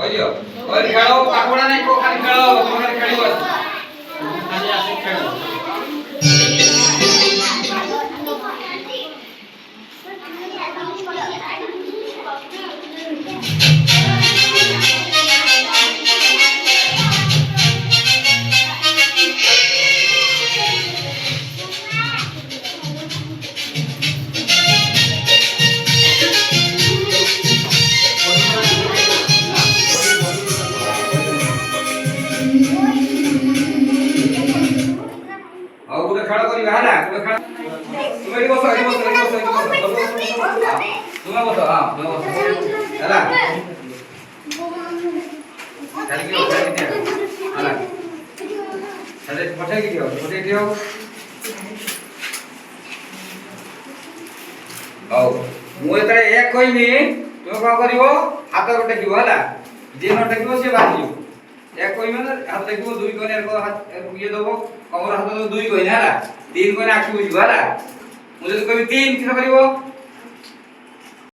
କହିଦିଅ କହିଲି ଖେଳ ପାଠପଢା ନାହିଁ କୋ ଖାଲି ଖେଳ ତମେ ଖାଲି ଖେଳିବ ଖାଲି ଆସି ଖେଳ ଆଉ ଗୋଟେ ଖେଳ କରିବା ହେଲା ଗୋଟେ ଖେଳ ତୁମେ ଏଠି ବସ ଏଠି ବସ ଏଠି ବସ ଏଠି ବସ ତୁମେ ବସ ହଁ ତୁମେ ବସ ହେଲା ଚାଲିକି ଦିଅ ହେଲା ତାହେଲେ ପଠେଇକି ଦିଅ ହଉ ମୁଁ ଯେତେବେଳେ ଏକ କହିବି ତୁମେ କଣ କରିବ ହାତ ଗୋଟେ ଟେକିବ ହେଲା ଯିଏ ନ ଟେକିବ ସିଏ ବାହାରିଯିବ এক কইবে না হাত দেখিব দুই কোণে এরকম হাত ইয়ে দেব কমর হাত দুই কোণে ହେଲା তিন কোণে আঁকি বুঝিব ହେଲା ମୁଁ ଯଦି କହିବି তিন কিস କରିବ